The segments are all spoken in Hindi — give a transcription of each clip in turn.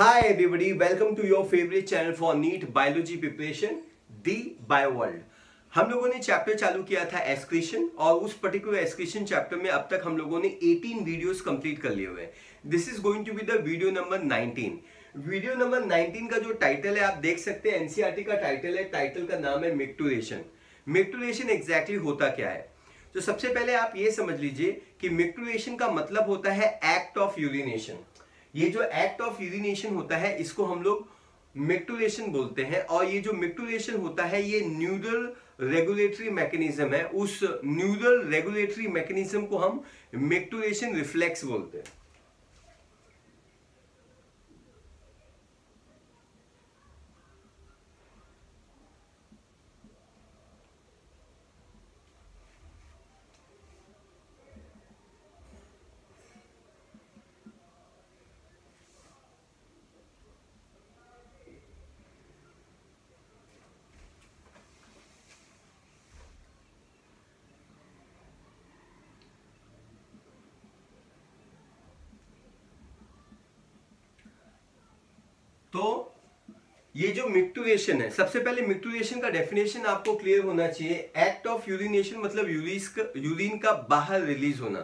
Hi everybody, welcome to your favorite channel for NEET Biology Preparation, The Bio World। हम लोगों ने चैप्टर चालू किया था एक्सक्रीशन और उस पर्टिकुलर एक्सक्रीशन चैप्टर में अब तक हम लोगों ने 18 वीडियोस कंप्लीट कर लिए हुए हैं। This is going to be the video number 19। Video number 19 का जो टाइटल है आप देख सकते हैं, एनसीईआरटी का टाइटल है। टाइटल का नाम है मिक्टुरेशन। मिक्टुरेशन एग्जैक्टली होता क्या है? तो सबसे पहले आप ये समझ लीजिए कि मिक्टुरेशन का मतलब होता है एक्ट ऑफ यूरिनेशन। ये जो एक्ट ऑफ यूरिनेशन होता है इसको हम लोग मिक्टुरेशन बोलते हैं। और ये जो मिक्टुरेशन होता है ये न्यूरल रेगुलेटरी मैकेनिज्म है। उस न्यूरल रेगुलेटरी मैकेनिज्म को हम मिक्टुरेशन रिफ्लेक्स बोलते हैं। तो ये जो मिक्टुरेशन है, सबसे पहले मिक्टुरेशन का डेफिनेशन आपको क्लियर होना चाहिए। एक्ट ऑफ यूरिनेशन मतलब यूरिन का बाहर रिलीज होना,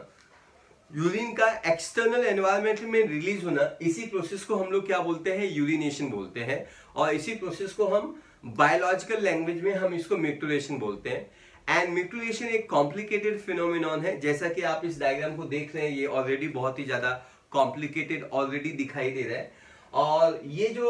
यूरिन का एक्सटर्नल एनवायरनमेंट में रिलीज होना। इसी प्रोसेस को हम लोग क्या बोलते हैं? यूरिनेशन बोलते हैं। और इसी प्रोसेस को हम बायोलॉजिकल लैंग्वेज में हम इसको मिक्टुरेशन बोलते हैं। एंड मिक्टुरेशन एक कॉम्प्लिकेटेड फिनोमिनॉन है। जैसा कि आप इस डायग्राम को देख रहे हैं, ये ऑलरेडी बहुत ही ज्यादा कॉम्प्लिकेटेड ऑलरेडी दिखाई दे रहा है। और ये जो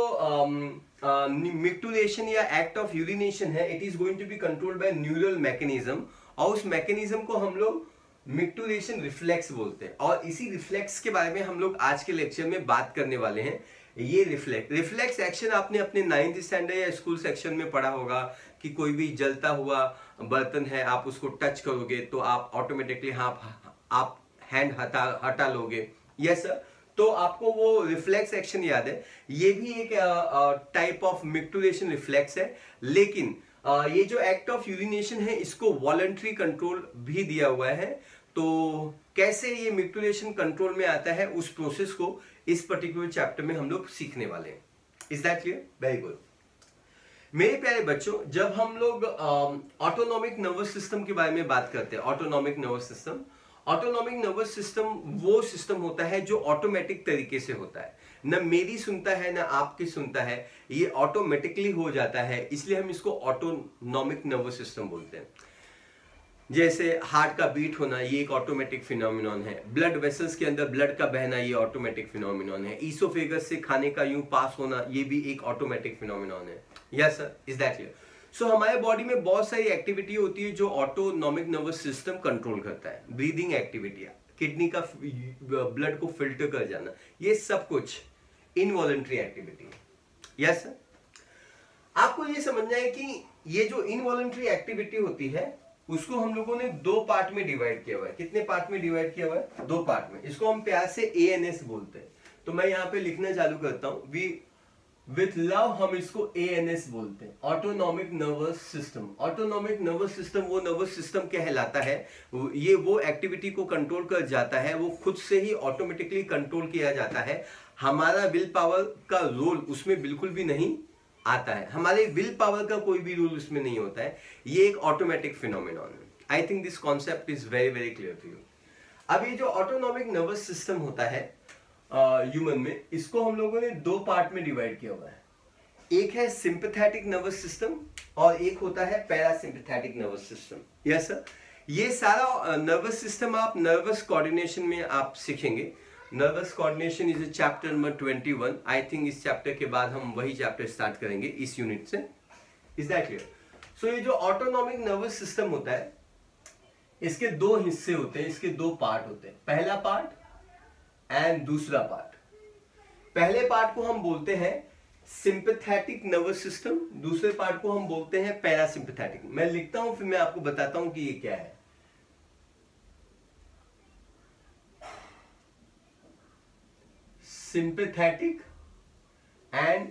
मिक्टुरेशन या एक्ट ऑफ यूरिनेशन है, it is going to be controlled by neural mechanism. और उस मैकेनिज्म को हम लोग मिक्टुरेशन रिफ्लेक्स बोलते हैं। और इसी रिफ्लेक्स के बारे में हम लोग आज के लेक्चर में बात करने वाले हैं। ये रिफ्लेक्स एक्शन आपने अपने 9th स्टैंडर्ड या स्कूल सेक्शन में पढ़ा होगा कि कोई भी जलता हुआ बर्तन है, आप उसको टच करोगे तो आप ऑटोमेटिकली आप हैंड हटा लोगे। Yes sir. तो आपको वो रिफ्लेक्स एक्शन याद है। ये भी एक टाइप ऑफ मिक्टुरेशन रिफ्लेक्स है। लेकिन ये जो एक्ट ऑफ यूरिनेशन है इसको वॉलंटरी कंट्रोल भी दिया हुआ है। तो कैसे ये मिक्टुरेशन कंट्रोल में आता है, उस प्रोसेस को इस पर्टिकुलर चैप्टर में हम लोग सीखने वाले हैं। Is that clear? Very good. मेरे प्यारे बच्चों, जब हम लोग ऑटोनॉमिक नर्वस सिस्टम के बारे में बात करते हैं, ऑटोनॉमिक नर्वस सिस्टम वो सिस्टम होता है जो ऑटोमेटिक तरीके से होता है। न मेरी सुनता है न आपकी सुनता है, ये ऑटोमेटिकली हो जाता है। इसलिए हम इसको ऑटोनॉमिक नर्वस सिस्टम बोलते हैं। जैसे हार्ट का बीट होना, ये एक ऑटोमेटिक फिनोमिनॉन है। ब्लड वेसल्स के अंदर ब्लड का बहना, ये ऑटोमेटिक फिनोमिनॉन है। ईसोफेगस से खाने का यूं पास होना, ये भी एक ऑटोमेटिक फिनोमिनॉन है। Yes sir, is that clear? So हमारे बॉडी में बहुत सारी एक्टिविटी होती है जो ऑटोनॉमिक नर्वस सिस्टम कंट्रोल करता है। ब्रीदिंग एक्टिविटी, किडनी का ब्लड को फिल्टर कर जाना, ये सब कुछ इनवॉलंटरी एक्टिविटी। Yes sir. आपको ये समझना है कि ये जो इनवॉलंटरी एक्टिविटी होती है उसको हम लोगों ने दो पार्ट में डिवाइड किया हुआ है। कितने पार्ट में डिवाइड किया हुआ है? दो पार्ट में। इसको हम प्यार से ANS बोलते हैं। तो मैं यहाँ पे लिखना चालू करता हूं। वी विथ लव हम इसको ANS बोलते हैं, autonomic nervous system. Autonomic nervous system वो नर्वस सिस्टम कहलाता है, ये वो एक्टिविटी को कंट्रोल कर जाता है, वो खुद से ही ऑटोमेटिकली कंट्रोल किया जाता है। हमारा विल पावर का रोल उसमें बिल्कुल भी नहीं आता है। हमारे विल पावर का कोई भी रूल उसमें नहीं होता है। ये एक ऑटोमेटिक फिनोमिनॉन है। I think this concept is very very clear to you. अब ये जो ऑटोनॉमिक नर्वस सिस्टम होता है ह्यूमन में, इसको हम लोगों ने दो पार्ट में डिवाइड किया हुआ है। एक है सिंपैथेटिक नर्वस सिस्टम और एक होता है parasympathetic nervous system. Yes sir. ये सारा नर्वस सिस्टम आप नर्वस कोऑर्डिनेशन में आप सीखेंगे। Nervous coordination is chapter number 21। I think इस चैप्टर के बाद हम वही चैप्टर स्टार्ट करेंगे इस यूनिट से। Is that clear? सो ये जो ऑटोनॉमिक नर्वस सिस्टम होता है, इसके दो हिस्से होते हैं, इसके दो पार्ट होते हैं। पहला पार्ट एंड दूसरा पार्ट। पहले पार्ट को हम बोलते हैं सिंपैथेटिक नर्वस सिस्टम, दूसरे पार्ट को हम बोलते हैं पैरासिम्पैथेटिक। मैं लिखता हूं फिर मैं आपको बताता हूं कि ये क्या है। Sympathetic and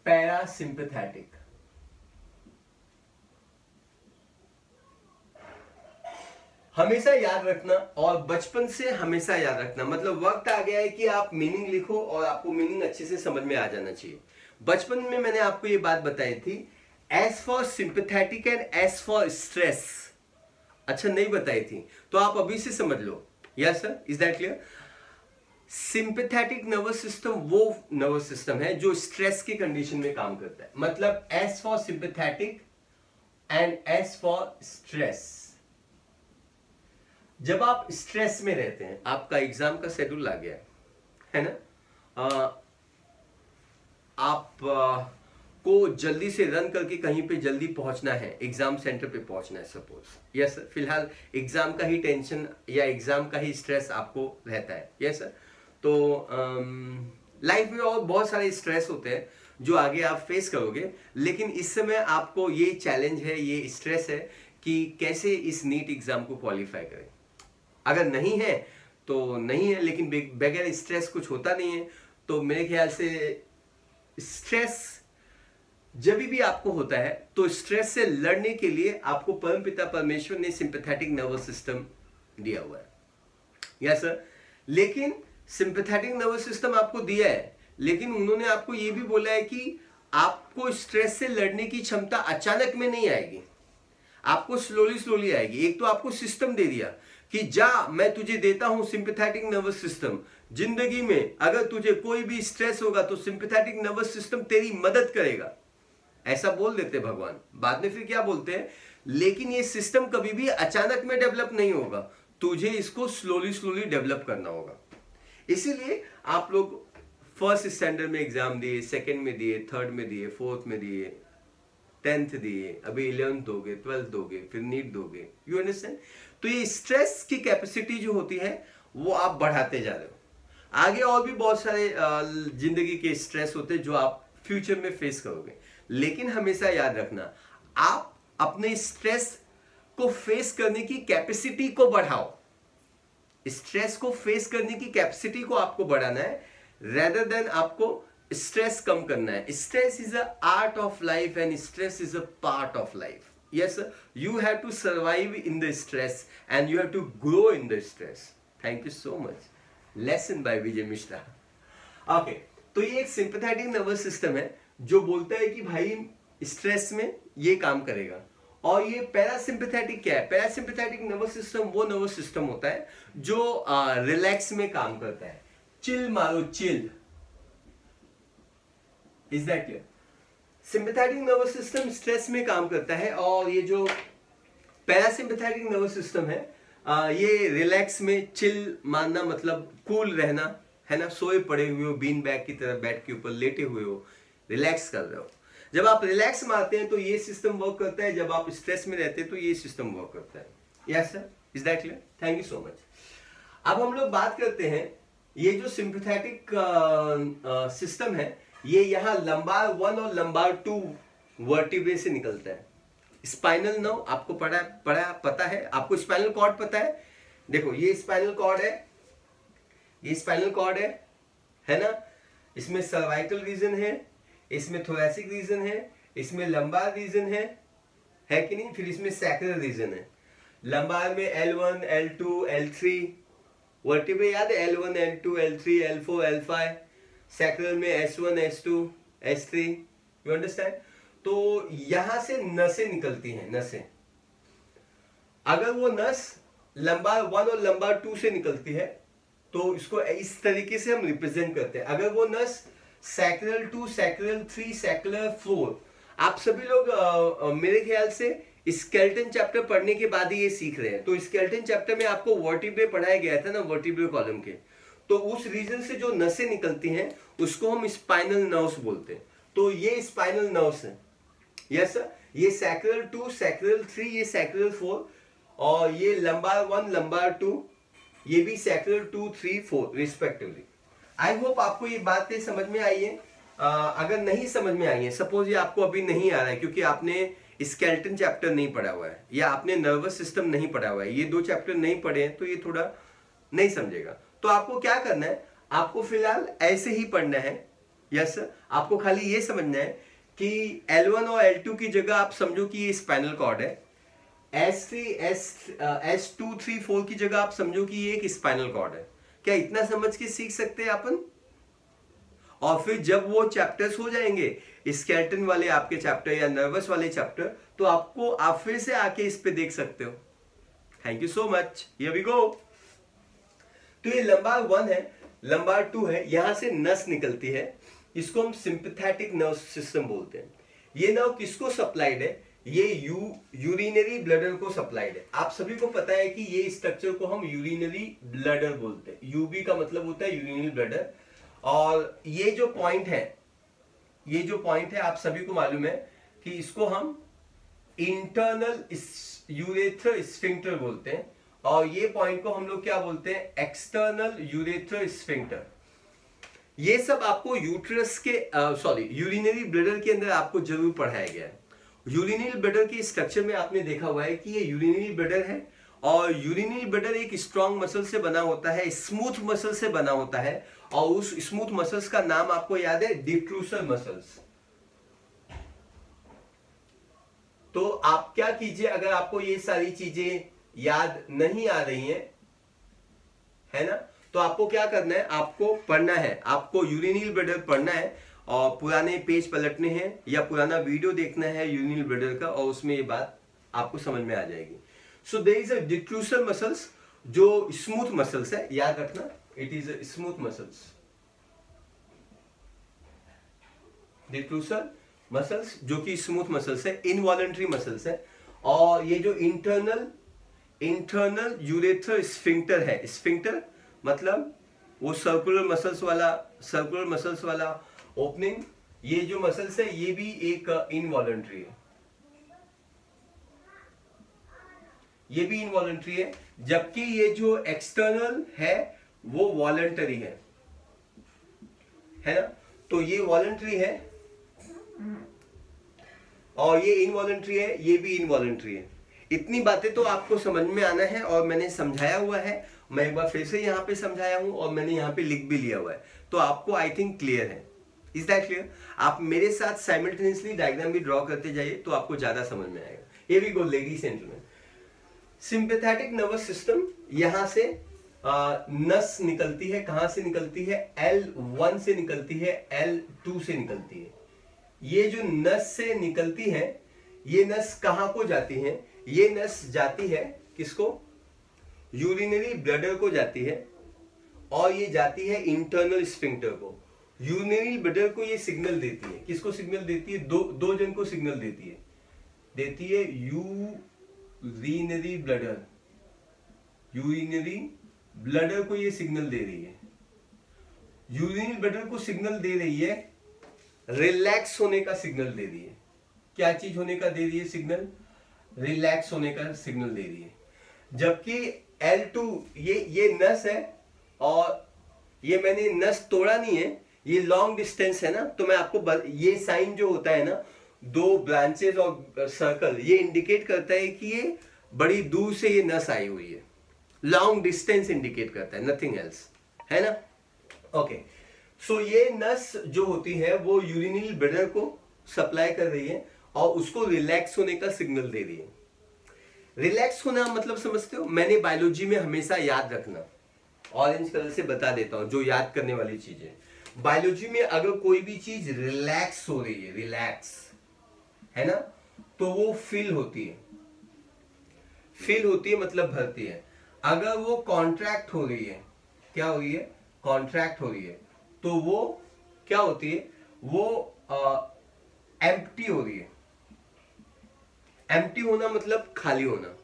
parasympathetic. हमेशा याद रखना, और बचपन से हमेशा याद रखना, मतलब वक्त आ गया है कि आप मीनिंग लिखो और आपको मीनिंग अच्छे से समझ में आ जाना चाहिए। बचपन में मैंने आपको ये बात बताई थी, S for sympathetic and S for stress. अच्छा, नहीं बताई थी तो आप अभी से समझ लो। Yes sir, is that clear? Sympathetic nervous system वो नर्वस सिस्टम है जो स्ट्रेस की कंडीशन में काम करता है। मतलब S for sympathetic and S for stress. जब आप स्ट्रेस में रहते हैं, आपका एग्जाम का शेड्यूल आ गया है ना, आप को जल्दी से रन करके कहीं पे जल्दी पहुंचना है, एग्जाम सेंटर पे पहुंचना है सपोज। यस सर, फिलहाल एग्जाम का ही टेंशन या एग्जाम का ही स्ट्रेस आपको रहता है। यस सर, तो लाइफ में और बहुत सारे स्ट्रेस होते हैं जो आगे आप फेस करोगे, लेकिन इस समय आपको ये चैलेंज है, ये स्ट्रेस है कि कैसे इस नीट एग्जाम को क्वालिफाई करें। अगर नहीं है तो नहीं है, लेकिन बगैर स्ट्रेस कुछ होता नहीं है। तो मेरे ख्याल से स्ट्रेस जब भी आपको होता है तो स्ट्रेस से लड़ने के लिए आपको परमपिता परमेश्वर ने सिंपैथेटिक नर्वस सिस्टम दिया हुआ है। यस सर, लेकिन सिंपैथेटिक नर्वस सिस्टम आपको दिया है, लेकिन उन्होंने आपको ये भी बोला है कि आपको स्ट्रेस से लड़ने की क्षमता अचानक में नहीं आएगी, आपको स्लोली स्लोली आएगी। एक तो आपको सिस्टम दे दिया कि जा, मैं तुझे देता हूं सिंपैथेटिक नर्वस सिस्टम। जिंदगी में अगर तुझे कोई भी स्ट्रेस होगा तो सिंपैथेटिक नर्वस सिस्टम तेरी मदद करेगा, ऐसा बोल देते भगवान। बाद में फिर क्या बोलते हैं, लेकिन ये सिस्टम कभी भी अचानक में डेवलप नहीं होगा, तुझे इसको स्लोली स्लोली डेवलप करना होगा। इसीलिए आप लोग फर्स्ट स्टैंडर्ड में एग्जाम दिए, सेकंड में दिए, थर्ड में दिए, फोर्थ में दिए, 10th दिए, अभी 11th दोगे, 12th दोगे, फिर नीट दोगे। You understand? तो ये स्ट्रेस की कैपेसिटी जो होती है वो आप बढ़ाते जा रहे हो। आगे और भी बहुत सारे जिंदगी के स्ट्रेस होते हैं जो आप फ्यूचर में फेस करोगे, लेकिन हमेशा याद रखना, आप अपने स्ट्रेस को फेस करने की कैपेसिटी को बढ़ाओ। स्ट्रेस को फेस करने की कैपेसिटी को आपको बढ़ाना है, रेदर देन आपको स्ट्रेस कम करना है। Stress is a art of life and stress is a part of life. Yes, you have to survive in the stress and you have to grow in the stress. Thank you so much. Lesson by Vijay Mishra. Okay, तो ये एक सिंपैथेटिक नर्वस सिस्टम है जो बोलता है कि भाई स्ट्रेस में ये काम करेगा। और ये पैरासिम्पैथेटिक क्या है? पैरासिम्पैथेटिक नर्वस सिस्टम वो नर्वस सिस्टम होता है जो रिलैक्स में काम करता है। चिल मारो, chill. Is that clear? Sympathetic nervous system stress में काम करता है, और ये जो पैरासिम्पैथेटिक नर्वस सिस्टम है ये रिलैक्स में, चिल मानना मतलब कूल रहना, है ना, सोए पड़े हुए हो, बीन बैग की तरह बेड के ऊपर लेटे हुए हो, रिलैक्स कर रहे हो। जब आप रिलैक्स मारते हैं तो ये सिस्टम वर्क करता है, जब आप स्ट्रेस में रहते हैं तो ये सिस्टम वर्क करता है। Yes sir, is that clear? Thank you so much. अब हम लोग बात करते हैं, ये जो सिंपैथेटिक सिस्टम है ये यहाँ लंबार 1 और लंबार 2 वर्टिब्रे से निकलता है। स्पाइनल नर्व आपको पता है, आपको स्पाइनल कॉर्ड पता है। देखो ये स्पाइनल कॉर्ड है, ये स्पाइनल कॉर्ड है ना, इसमें सर्वाइकल रीजन है, इसमें थोरैसिक रीजन है, इसमें लंबार रीजन है कि नहीं, फिर इसमें सैक्रल रीजन है। लंबार में L1, L2, L3 वर्टिब्रे याद है, L1, L2, L3, L4, L5। Sacral में S1, S2, S3। You understand? तो यहां से नसें निकलती हैं, नसें। अगर वो नस लंबार 1 और लंबार 2 से निकलती है तो इसको इस तरीके से हम रिप्रेजेंट करते हैं। अगर वो नस सैक्रल 2, सैक्रल 3, सैक्रल 4, आप सभी लोग मेरे ख्याल से स्केलेटन चैप्टर पढ़ने के बाद ही ये सीख रहे हैं। तो स्केलेटन चैप्टर में आपको वर्टिब्रे पढ़ाया गया था ना, वर्टिब्रे कॉलम के, तो उस रीजन से जो नसें निकलती हैं उसको हम स्पाइनल नर्व्स बोलते हैं। तो ये स्पाइनल नर्व्स हैं। यस सर, ये सैक्रल 2, सैक्रल 3, ये सैक्रल 4, और ये लंबार 1, लंबार 2, ये भी सैक्रल 2, 3, 4 रिस्पेक्टिवली। आई होप आपको ये बातें समझ में आई है। अगर नहीं समझ में आई है, सपोज ये आपको अभी नहीं आ रहा है क्योंकि आपने स्केलेटन चैप्टर नहीं पढ़ा हुआ है या आपने नर्वस सिस्टम नहीं पढ़ा हुआ है, ये 2 चैप्टर नहीं पढ़े हैं, तो ये थोड़ा नहीं समझेगा। तो आपको क्या करना है, आपको फिलहाल ऐसे ही पढ़ना है। यस सर, आपको खाली ये समझना है कि L1 और L2 की जगह आप समझो कि ये स्पाइनल कॉर्ड है, S2, 3, 4 की जगह आप समझो कि ये एक स्पाइनल कॉर्ड है। क्या इतना समझ के सीख सकते हैं अपन? और फिर जब वो चैप्टर्स हो जाएंगे स्केलेटन वाले आपके चैप्टर या नर्वस वाले चैप्टर, तो आपको आप फिर से आके इस पे देख सकते हो। Thank you so much. Here we go. तो ये लंबार 1 है, लंबार 2 है, यहां से नस निकलती है, इसको हम सिंपैथेटिक नर्व सिस्टम बोलते हैं। ये नर्व किसको सप्लाइड है? ये यूरिनरी ब्लडर को सप्लाइड है। आप सभी को पता है कि ये स्ट्रक्चर को हम यूरिनरी ब्लडर बोलते हैं। यूबी का मतलब होता है यूरिनरी ब्लडर। और ये जो पॉइंट है, ये जो पॉइंट है आप सभी को मालूम है कि इसको हम इंटरनल यूरेथ्रल स्फिंक्टर बोलते हैं, और ये पॉइंट को हम लोग क्या बोलते हैं? External urethral sphincter. ये सब आपको यूट्रस के यूरिनरी ब्लडर के अंदर आपको जरूर पढ़ाया गया है। यूरिनरी ब्लडर के स्ट्रक्चर में आपने देखा हुआ है कि ये यूरिनरी ब्लडर है, और यूरिनरी ब्लडर एक स्ट्रॉन्ग मसल से बना होता है, स्मूथ मसल से बना होता है, और उस स्मूथ मसल्स का नाम आपको याद है? डिट्रूसर मसल्स। तो आप क्या कीजिए, अगर आपको ये सारी चीजें याद नहीं आ रही हैं, है ना, तो आपको क्या करना है? आपको पढ़ना है, आपको यूरिनरी ब्लडर पढ़ना है, और पुराने पेज पलटने हैं या पुराना वीडियो देखना है यूरिनरी ब्लडर का, और उसमें ये बात आपको समझ में आ जाएगी। So there is a detrusor muscles, जो स्मूथ मसल्स है, याद रखना, it is a smooth muscles. Detrusor muscles जो कि स्मूथ मसल्स है, इनवॉलंटरी मसल्स है। और ये जो इंटरनल यूरेथ्रल स्फिंक्टर है, स्फिंक्टर मतलब वो सर्कुलर मसल्स वाला ओपनिंग, ये जो मसल्स है ये भी एक इनवॉलंटरी है, ये भी इनवॉलंटरी है, जबकि ये जो एक्सटर्नल है वो वॉलंटरी है ना। तो ये वॉलंटरी है और ये इनवॉलंटरी है, ये भी इनवॉलंटरी है। इतनी बातें तो आपको समझ में आना है, और मैंने समझाया हुआ है, मैं एक बार फिर से यहाँ पे समझाया हूं, और मैंने यहाँ पे लिख भी लिया हुआ है, तो आपको आई थिंक क्लियर है। Is that clear? आप मेरे साथ साइमल्टेनियसली डायग्राम भी ड्रॉ करते जाइए तो आपको ज्यादा समझ में आएगा। Here we go ladies and gentleman. Sympathetic nervous system, यहां से नस निकलती है। कहां से निकलती है? L1 से निकलती है, L2 से निकलती है। ये जो नस से निकलती है, ये नस कहां को जाती है? ये नस जाती है किसको? यूरिनरी ब्लडर को जाती है, और ये जाती है इंटरनल स्फिंक्टर को। यूरिनरी ब्लडर को ये सिग्नल देती है। किसको सिग्नल देती है? दो जन को सिग्नल देती है यूरिनरी ब्लडर को ये सिग्नल दे रही है। यूरिनरी ब्लडर को सिग्नल दे रही है, रिलैक्स होने का सिग्नल दे रही है। क्या चीज होने का दे रही है सिग्नल? रिलैक्स होने का सिग्नल दे रही है। जबकि L2 ये नस है, और ये मैंने नस तोड़ा नहीं है, ये लॉन्ग डिस्टेंस है ना, तो मैं आपको ये साइन जो होता है ना, 2 ब्रांचेस और सर्कल, ये इंडिकेट करता है कि ये बड़ी दूर से ये नस आई हुई है। लॉन्ग डिस्टेंस इंडिकेट करता है, नथिंग एल्स, है ना। ओके, सो ये नस जो होती है वो यूरिनरी ब्लडर को सप्लाई कर रही है, और उसको रिलैक्स होने का सिग्नल दे रही है। रिलैक्स होना मतलब समझते हो? मैंने बायोलॉजी में हमेशा याद रखना, ऑरेंज कलर से बता देता हूं जो याद करने वाली चीजें। बायोलॉजी में अगर कोई भी चीज रिलैक्स हो रही है, रिलैक्स है ना, तो वो फील होती है। फील होती है मतलब भरती है। अगर वो कॉन्ट्रैक्ट हो रही है, क्या हो रही है? कॉन्ट्रैक्ट हो रही है, तो वो क्या होती है? वो एम्प्टी हो रही है। एम्प्टी होना मतलब खाली होना।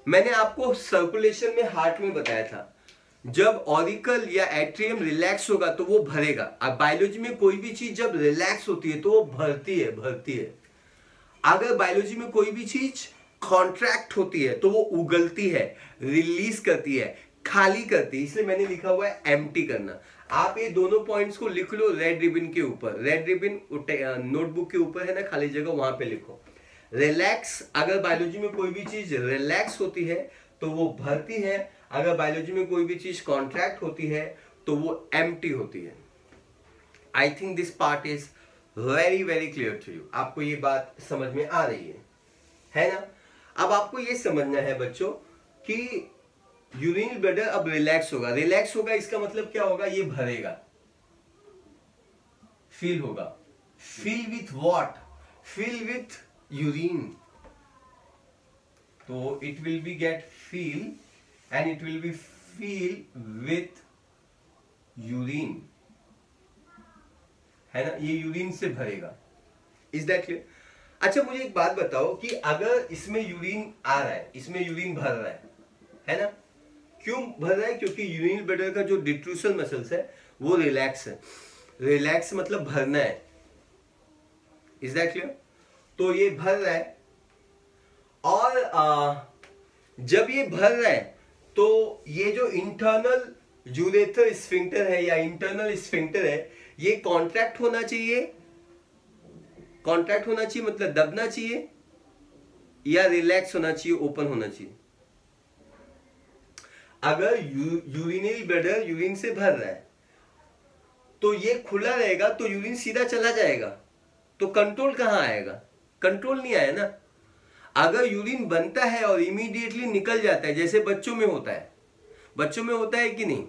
मैंने आपको सर्कुलेशन में हार्ट में बताया था, जब ऑरिकल या एट्रियम रिलैक्स होगा तो वो भरेगा। अब बायोलॉजी में कोई भी चीज जब रिलैक्स होती है तो वो भरती है। अगर बायोलॉजी में कोई भी चीज कॉन्ट्रैक्ट होती है तो वो उगलती है, रिलीज करती है, खाली करती है। इसलिए मैंने लिखा हुआ है एम्प्टी करना। आप ये दोनों पॉइंट्स को लिख लो रेड रिबन के ऊपर। रेड रिबन नोटबुक के ऊपर है ना, खाली जगह, वहां पे लिखो रिलैक्स। अगर बायोलॉजी में कोई भी चीज रिलैक्स होती है तो वो भरती है। अगर बायोलॉजी में कोई भी चीज कॉन्ट्रैक्ट होती है तो वो एम्प्टी होती है। I think this part is very very clear to you. आपको ये बात समझ में आ रही है ना? अब आपको ये समझना है बच्चों कि यूरिनरी ब्लैडर अब रिलैक्स होगा। रिलैक्स होगा इसका मतलब क्या होगा, ये भरेगा, फिल होगा। Fill with what, fill with urine. तो it will be get fill and it will be fill with urine, है ना, ये यूरिन से भरेगा। Is that clear? अच्छा मुझे एक बात बताओ कि अगर इसमें यूरिन आ रहा है, इसमें यूरिन भर रहा है ना, क्यों भर रहा है? क्योंकि यूरिनरी ब्लैडर का जो डिट्रूसल मसल्स है वो रिलैक्स है। रिलैक्स मतलब भरना है। Is that clear? तो ये भर रहा है, और जब ये भर रहा है तो ये जो इंटरनल यूरेथ्रल स्फिंक्टर है या इंटरनल स्फिंक्टर है, ये कॉन्ट्रैक्ट होना चाहिए। कॉन्ट्रैक्ट होना चाहिए मतलब दबना चाहिए, या रिलैक्स होना चाहिए, ओपन होना चाहिए। अगर यूरिनरी ब्लैडर यूरिन से भर रहा है तो ये खुला रहेगा तो यूरिन सीधा चला जाएगा, तो कंट्रोल कहां आएगा? कंट्रोल नहीं आया ना। अगर यूरिन बनता है और इमीडिएटली निकल जाता है, जैसे बच्चों में होता है, बच्चों में होता है कि नहीं?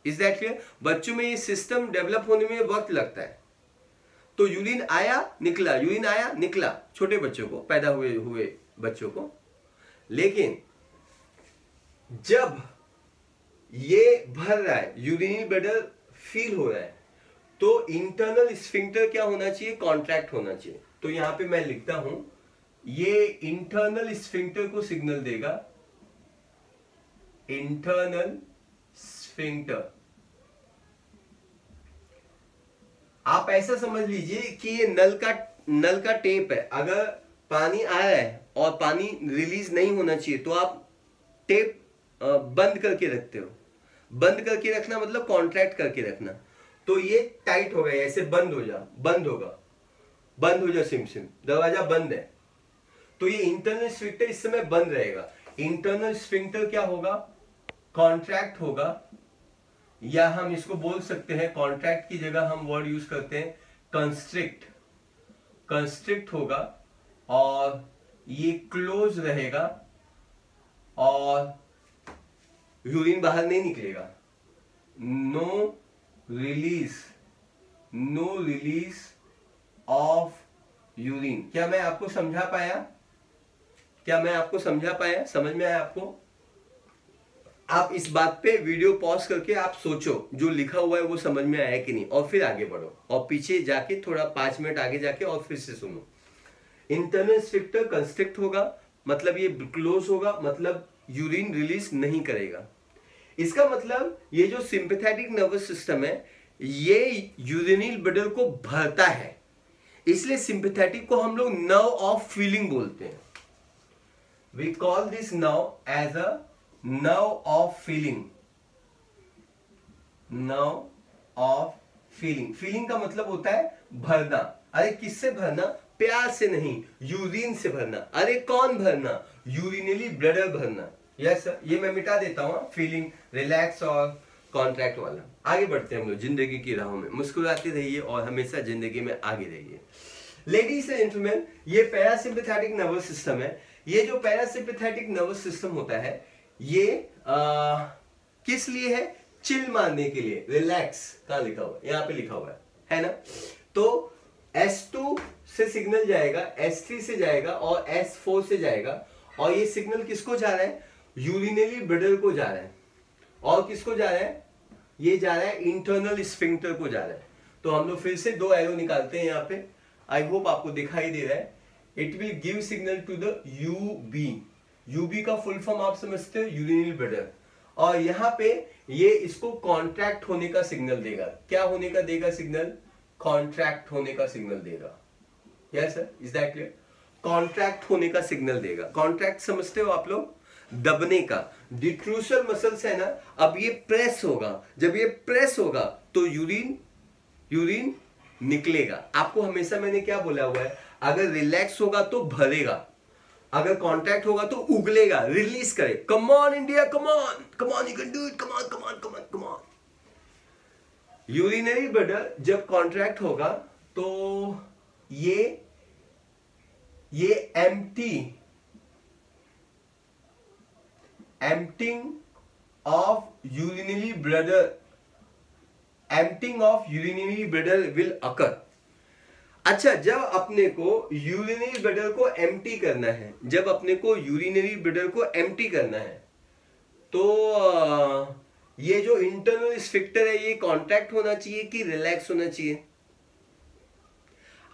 Is that clear? बच्चों में ये सिस्टम डेवलप होने में वक्त लगता है। तो यूरिन आया निकला, यूरिन आया निकला, छोटे बच्चों को, पैदा हुए बच्चों को। लेकिन जब ये भर रहा है, यूरिनरी ब्लैडर फील हो रहा है, तो इंटरनल स्फिंक्टर क्या होना चाहिए? कॉन्ट्रैक्ट होना चाहिए। तो यहां पे मैं लिखता हूं, ये इंटरनल स्फिंक्टर को सिग्नल देगा, इंटरनल स्फिंक्टर। आप ऐसा समझ लीजिए कि ये नल का टेप है। अगर पानी आ रहा है और पानी रिलीज नहीं होना चाहिए तो आप टेप बंद करके रखते हो। बंद करके रखना मतलब कॉन्ट्रैक्ट करके रखना। तो ये टाइट हो गया, ऐसे बंद हो जा, बंद होगा, बंद हो जा, सिम सिम, दरवाजा बंद है। तो ये इंटरनल स्फिंक्टर इस समय बंद रहेगा। इंटरनल स्फिंक्टर क्या होगा? कॉन्ट्रैक्ट होगा, या हम इसको बोल सकते हैं, कॉन्ट्रैक्ट की जगह हम वर्ड यूज करते हैं कंस्ट्रिक्ट। कंस्ट्रिक्ट होगा और ये क्लोज रहेगा और यूरिन बाहर नहीं निकलेगा। No release, no release of urine. क्या मैं आपको समझा पाया? क्या मैं आपको समझा पाया? समझ में आया आपको? आप इस बात पे वीडियो पॉज करके आप सोचो, जो लिखा हुआ है वो समझ में आया कि नहीं, और फिर आगे बढ़ो, और पीछे जाके थोड़ा 5 मिनट आगे जाके और फिर से सुनो। इंटरनल स्फिंक्टर कंस्ट्रिक्ट होगा मतलब ये क्लोज होगा, मतलब यूरिन रिलीज नहीं करेगा। इसका मतलब ये जो सिंपैथेटिक नर्वस सिस्टम है ये यूरिनरी ब्लैडर को भरता है, इसलिए सिंपैथेटिक को हम लोग नर्व ऑफ फीलिंग बोलते हैं। We call this nerve as a nerve of feeling. Nerve of feeling. Feeling का मतलब होता है भरना। अरे किससे भरना? प्यार से नहीं, यूरिन से भरना। अरे कौन भरना? यूरिनरी ब्लैडर भरना। यस सर, ये मैं मिटा देता हूं, फीलिंग, रिलैक्स और कॉन्ट्रैक्ट वाला। आगे बढ़ते हैं हम लोग जिंदगी की राहों में। मुस्कुराते रहिए और हमेशा जिंदगी में आगे रहिए। लेडीज एंड जेंटलमैन, ये पैरासिम्पैथेटिक नर्वस सिस्टम है। ये जो पैरासिम्पैथेटिक नर्वस सिस्टम होता है ये किस लिए है? चिल मारने के लिए। रिलैक्स कहां लिखा हुआ है? यहां पे लिखा हुआ है ना। तो S2 से सिग्नल जाएगा, S3 से जाएगा और S4 से जाएगा, और ये सिग्नल किसको जा रहा है? यूरिनरी ब्लैडर को जा रहा है। और किसको जा रहा है? ये जा रहा है इंटरनल स्फिंक्टर को जा रहा है। तो हम लोग फिर से 2 एरो निकालते हैं यहाँ पे। आई होप आपको दिखाई दे रहा है। It will give signal to the UB। UB का फुल फॉर्म आप समझते हो, यूरिनरी ब्लैडर। और यहाँ पे ये इसको कॉन्ट्रैक्ट होने का सिग्नल देगा। क्या होने का देगा सिग्नल? कॉन्ट्रैक्ट होने का सिग्नल देगा। Yes sir, is that clear? Contract होने का सिग्नल देगा। कॉन्ट्रैक्ट समझते हो आप लोग? दबने का। डिट्रूसल मसल्स है ना, अब ये प्रेस होगा। जब ये प्रेस होगा तो यूरिन निकलेगा। आपको हमेशा मैंने क्या बोला हुआ है? अगर रिलैक्स होगा तो भरेगा, अगर कॉन्ट्रैक्ट होगा तो उगलेगा, रिलीज करे। Come on India, come on, come on, you can do it, come on, come on, come on, come on. Urinary bladder जब कॉन्ट्रैक्ट होगा तो ये empty emptying of urinary bladder, emptying of urinary bladder will occur। अच्छा, जब अपने को यूरिनरी ब्लैडर को एम्प्टी करना है, जब अपने को यूरिनरी ब्लैडर को एम्प्टी करना है, तो ये जो इंटरनल स्फिंक्टर है ये कॉन्ट्रैक्ट होना चाहिए कि रिलैक्स होना चाहिए?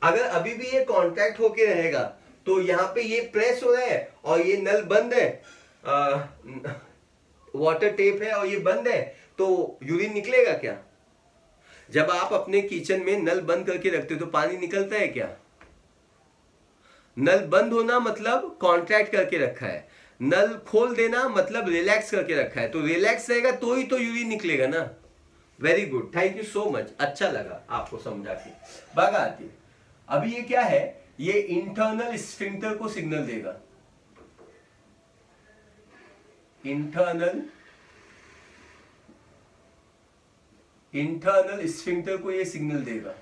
अगर अभी भी ये कॉन्ट्रैक्ट होके रहेगा तो यहाँ पे ये प्रेस हो रहा है और ये नल बंद है, वाटर टेप है और ये बंद है, तो यूरिन निकलेगा क्या? जब आप अपने किचन में नल बंद करके रखते हो तो पानी निकलता है क्या? नल बंद होना मतलब कॉन्ट्रैक्ट करके रखा है, नल खोल देना मतलब रिलैक्स करके रखा है, तो रिलैक्स रहेगा तो ही तो यूरिन निकलेगा ना। Very good, thank you so much, अच्छा लगा आपको समझा के। बात आती है, अभी ये क्या है, ये इंटरनल स्फिंक्टर को सिग्नल देगा, इंटरनल स्फिंक्टर को ये सिग्नल देगा,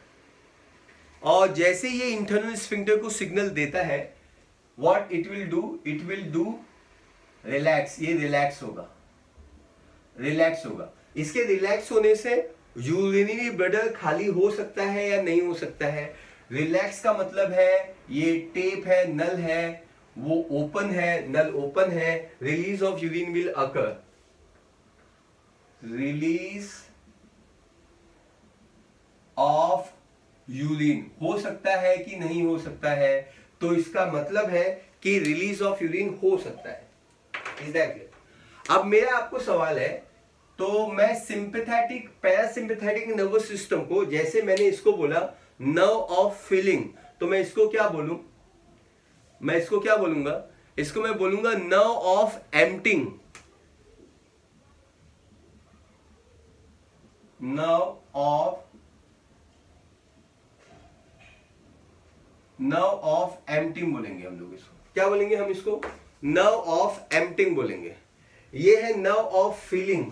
और जैसे ये इंटरनल स्फिंक्टर को सिग्नल देता है, what it will do, it will do relax, ये रिलैक्स होगा, रिलैक्स होगा। इसके रिलैक्स होने से यूरिनरी ब्लैडर खाली हो सकता है या नहीं हो सकता है? रिलैक्स का मतलब है ये टेप है, नल है, वो ओपन है, नल ओपन है, release of urine will occur, release of urine हो सकता है कि नहीं हो सकता है? तो इसका मतलब है कि रिलीज ऑफ यूरिन हो सकता है। Is that clear? अब मेरा आपको सवाल है, तो मैं सिंपैथेटिक पैरासिम्पैथेटिक नर्वस सिस्टम को, जैसे मैंने इसको बोला नर्व ऑफ फीलिंग, तो मैं इसको क्या बोलूं? मैं इसको क्या बोलूंगा? इसको मैं बोलूंगा nerve of emptying, nerve of emptying बोलेंगे हम लोग इसको। क्या बोलेंगे हम इसको? नर्व ऑफ एम्प्टिंग बोलेंगे। ये है नर्व ऑफ फीलिंग,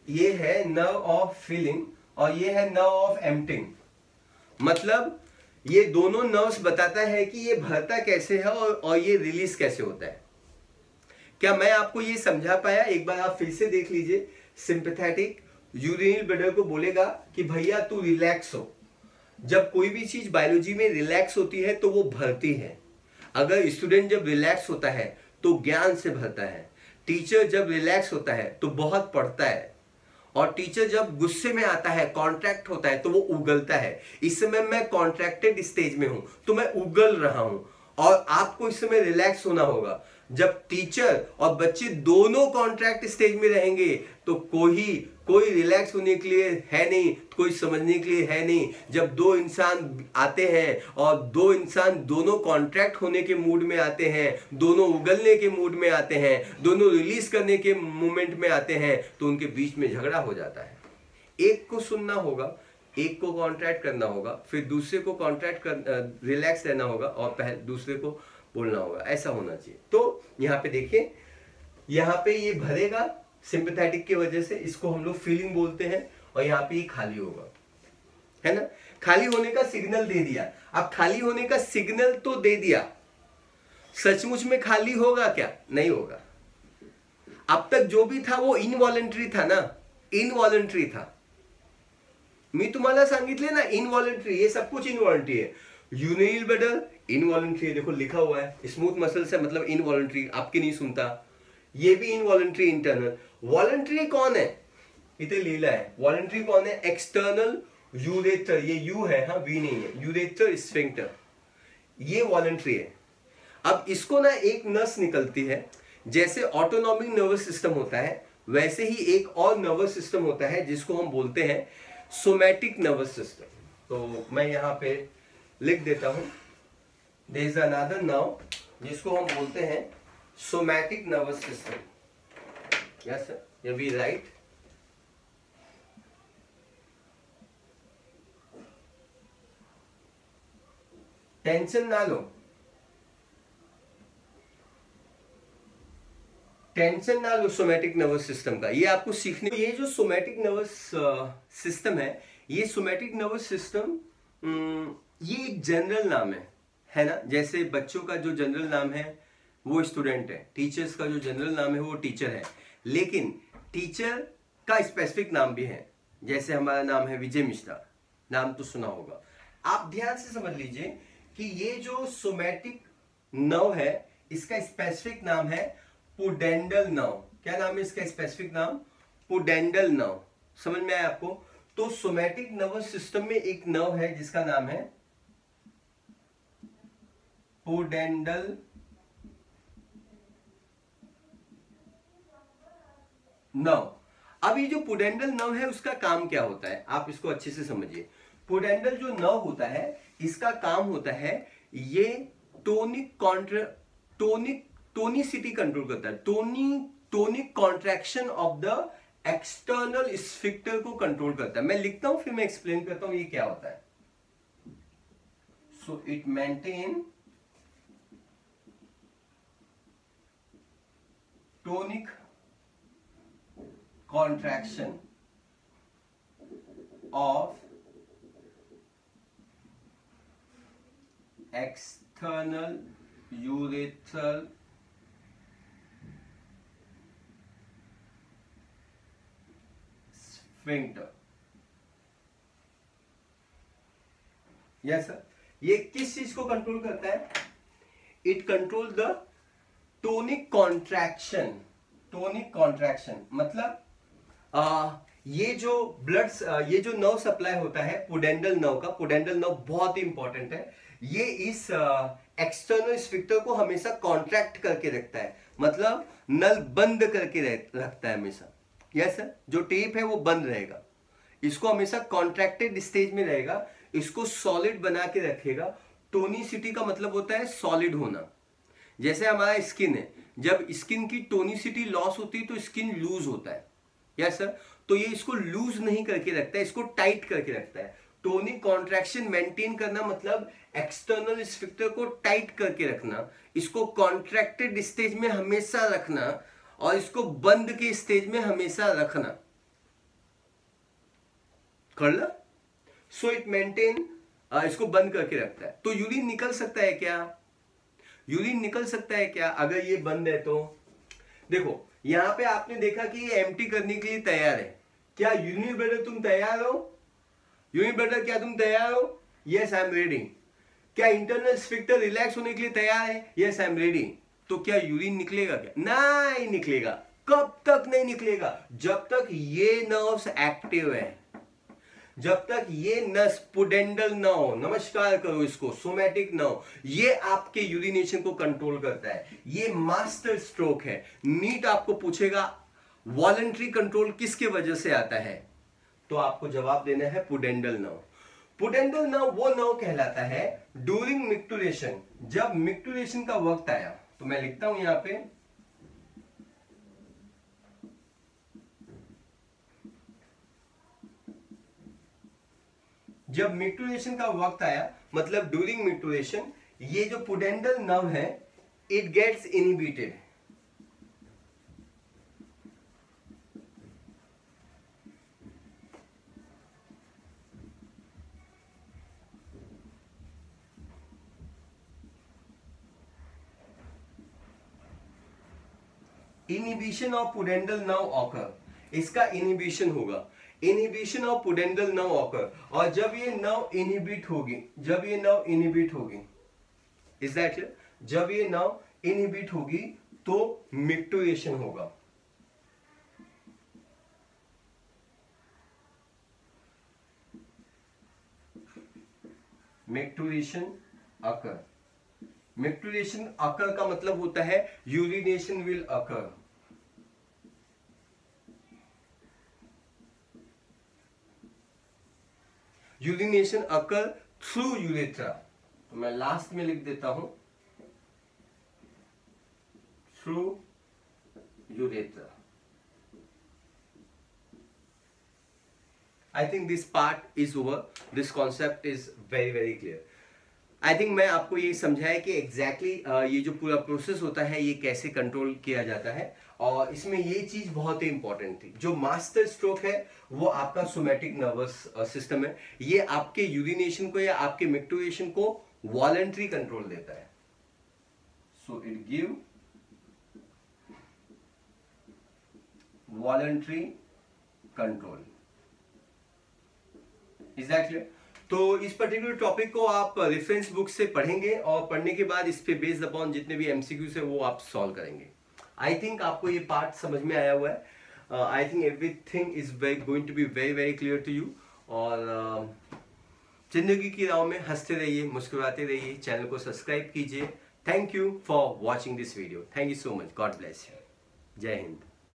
ये है नर्व ऑफ फीलिंग और ये है नर्व ऑफ एम्प्टिंग। मतलब ये दोनों नर्व्स बताता है कि ये भरता कैसे है और ये रिलीज कैसे होता है। क्या मैं आपको ये समझा पाया? एक बार आप फिर से देख लीजिए। सिंपैथेटिक यूरिनरी ब्लैडर को बोलेगा कि भैया तू रिलैक्स हो। जब कोई भी चीज बायोलॉजी में रिलैक्स होती है तो वो भरती है। अगर स्टूडेंट जब रिलैक्स होता है तो ज्ञान से भरता है। टीचर जब रिलैक्स होता है तो बहुत पढ़ता है, और टीचर जब गुस्से में आता है, कॉन्ट्रैक्ट होता है, तो वो उगलता है। इस समय मैं कॉन्ट्रैक्टेड स्टेज में हूं तो मैं उगल रहा हूं, और आपको इस समय रिलैक्स होना होगा। जब टीचर और बच्चे दोनों कॉन्ट्रैक्ट स्टेज में रहेंगे तो कोई रिलैक्स होने के लिए है नहीं, कोई समझने के लिए है नहीं। जब दो इंसान आते हैं और दो इंसान दोनों कॉन्ट्रैक्ट होने के मूड में आते हैं, दोनों उगलने के मूड में आते हैं, दोनों रिलीज करने के मूवमेंट में आते हैं, तो उनके बीच में झगड़ा हो जाता है। एक को सुनना होगा, एक को कॉन्ट्रैक्ट करना होगा, फिर दूसरे को रिलैक्स रहना होगा, और दूसरे को बोलना होगा। ऐसा होना चाहिए। तो यहाँ पे देखिए, यहाँ पे ये भरेगा सिंपैथेटिक की वजह से, इसको हम लोग फीलिंग बोलते हैं, और यहाँ पे ये खाली होगा, है ना। खाली होने का सिग्नल दे दिया। अब खाली होने का सिग्नल तो दे दिया, सचमुच में खाली होगा क्या? नहीं होगा। अब तक जो भी था वो इनवॉलंटरी था ना, इनवॉलंटरी था। मी तुम्हाला सांगितले ना, इनवॉलंटरी, ये सब कुछ इनवॉलंटरी है। यूरिनरी ब्लैडर इनवॉलंटरी है, देखो लिखा हुआ है, स्मूथ मसल से मतलब इनवॉलंटरी, आपकी नहीं सुनता। ये भी इनवॉलंटरी इंटरनल। वॉलंटरी कौन है? इतने लीला है। वॉलंटरी कौन है? एक्सटर्नल यूरेटर, ये यू है, हाँ वी नहीं है, यूरेटर स्फिंक्टर, ये वॉलंटरी है। अब इसको ना एक नस निकलती है, जैसे ऑटोनॉमिक नर्वस सिस्टम होता है वैसे ही एक और नर्वस सिस्टम होता है जिसको हम बोलते हैं सोमैटिक नर्वस सिस्टम। तो मैं यहाँ पे लिख देता हूं, देयर इज अनदर नर्व जिसको हम बोलते हैं somatic nervous system. Yes sir, you be right. Tension ना लो, टेंशन ना लो सोमैटिक नर्वस सिस्टम का, ये आपको सीखने। ये जो सोमैटिक नर्वस सिस्टम है, ये सोमैटिक नर्वस सिस्टम ये एक जनरल नाम है ना। जैसे बच्चों का जो जनरल नाम है वो स्टूडेंट है, टीचर्स का जो जनरल नाम है वो टीचर है, लेकिन टीचर का स्पेसिफिक नाम भी है। जैसे हमारा नाम है विजय मिश्रा, नाम तो सुना होगा। आप ध्यान से समझ लीजिए कि ये जो सोमैटिक नर्व है इसका स्पेसिफिक नाम है पुडेंडल नर्व। क्या नाम है इसका स्पेसिफिक नाम? Pudendal nerve. समझ में आया आपको? तो सोमैटिक नर्वस सिस्टम में एक नर्व है जिसका नाम है पुडेंडल नर्व। अब ये जो पुडेंडल नर्व है उसका काम क्या होता है, आप इसको अच्छे से समझिए। पुडेंडल जो नर्व होता है इसका काम होता है ये टोनिसिटी कंट्रोल करता है, tonic contraction of the external sphincter को कंट्रोल करता है। मैं लिखता हूं फिर मैं एक्सप्लेन करता हूं ये क्या होता है। So it maintain tonic contraction of external urethral sphincter। Yes sir, ये किस चीज को कंट्रोल करता है? It control the tonic contraction. Tonic contraction मतलब ये जो ये जो नर्व सप्लाई होता है पुडेंडल नर्व का, पुडेंडल नर्व बहुत ही इंपॉर्टेंट है। ये इस एक्सटर्नल स्फिंक्टर को हमेशा कॉन्ट्रैक्ट करके रखता है, मतलब नल बंद करके रखता है हमेशा। यस सर, जो टेप है वो बंद रहेगा, इसको हमेशा कॉन्ट्रैक्टेड स्टेज में रहेगा, इसको सॉलिड बना के रखेगा। टोनिसिटी का मतलब होता है सॉलिड होना। जैसे हमारा स्किन है, जब स्किन की टोनिसिटी लॉस होती है तो स्किन लूज होता है। यस सर, तो ये इसको लूज नहीं करके रखता है, इसको टाइट करके रखता है। टोनिक कॉन्ट्रैक्शन मेंटेन करना मतलब एक्सटर्नल स्फिंक्टर को टाइट करके रखना, इसको कॉन्ट्रैक्टेड स्टेज में हमेशा रखना और इसको बंद के स्टेज में हमेशा रखना। कर ला? सो इट मेंटेन, इसको बंद करके रखता है। तो यूरिन निकल सकता है क्या? यूरिन निकल सकता है क्या अगर ये बंद है? तो देखो यहां पे आपने देखा कि ये एम्प्टी करने के लिए तैयार है। क्या यूरिन ब्लडर तुम तैयार हो? यूरिन ब्लडर क्या तुम तैयार हो? Yes I am ready. क्या इंटरनल स्फिंक्टर रिलैक्स होने के लिए तैयार है? Yes I am ready. तो क्या यूरिन निकलेगा क्या? नहीं निकलेगा। कब तक नहीं निकलेगा? जब तक ये नर्व्स एक्टिव है, जब तक ये नस पुडेंडल नर्व, नमस्कार करो इसको, सोमैटिक नर्व, ये आपके यूरिनेशन को कंट्रोल करता है। ये मास्टर स्ट्रोक है। नीट आपको पूछेगा वॉलंटरी कंट्रोल किसके वजह से आता है, तो आपको जवाब देना है पुडेंडल नर्व। पुडेंडल नर्व वो नर्व कहलाता है ड्यूरिंग मिक्टुरेशन। जब मिक्टुरेशन का वक्त आया, तो मैं लिखता हूं यहां पे जब मिक्टुरेशन का वक्त आया, मतलब ड्यूरिंग मिक्टुरेशन, ये जो पुडेंडल नर्व है it gets inhibited. Inhibition of pudendal nerve occur, इसका इनहिबिशन होगा। Inhibition of pudendal nerve occur, और जब ये नर्व इनहिबिट होगी, जब ये नर्व इनहिबिट होगी, इज दैट क्लियर? जब ये नर्व इनहिबिट होगी तो मिक्टुरेशन होगा। मिक्टुरेशन अकर। मिक्टुरेशन अकर का मतलब होता है urination will occur. Urination occur through urethra, तो मैं लास्ट में लिख देता हूं through urethra. I think this part is over, this concept is very very clear. I think मैं आपको ये समझाया कि एग्जैक्टली ये जो पूरा प्रोसेस होता है ये कैसे कंट्रोल किया जाता है, और इसमें ये चीज बहुत ही इंपॉर्टेंट थी। जो मास्टर स्ट्रोक है वो आपका सोमैटिक नर्वस सिस्टम है, ये आपके यूरिनेशन को या आपके मिक्टुरेशन को वॉलंटरी कंट्रोल देता है। So it give voluntary control. Is that clear? तो इस पर्टिकुलर टॉपिक को आप रेफरेंस बुक से पढ़ेंगे और पढ़ने के बाद इस पे बेस्ड अपॉन जितने भी एमसीक्यूज है वो आप सॉल्व करेंगे। आई थिंक आपको ये पार्ट समझ में आया हुआ है। I think everything is going to be very very clear to you. और जिंदगी की राह में हंसते रहिए, मुस्कुराते रहिए, चैनल को सब्सक्राइब कीजिए। Thank you for watching this video. Thank you so much. God bless you. जय हिंद।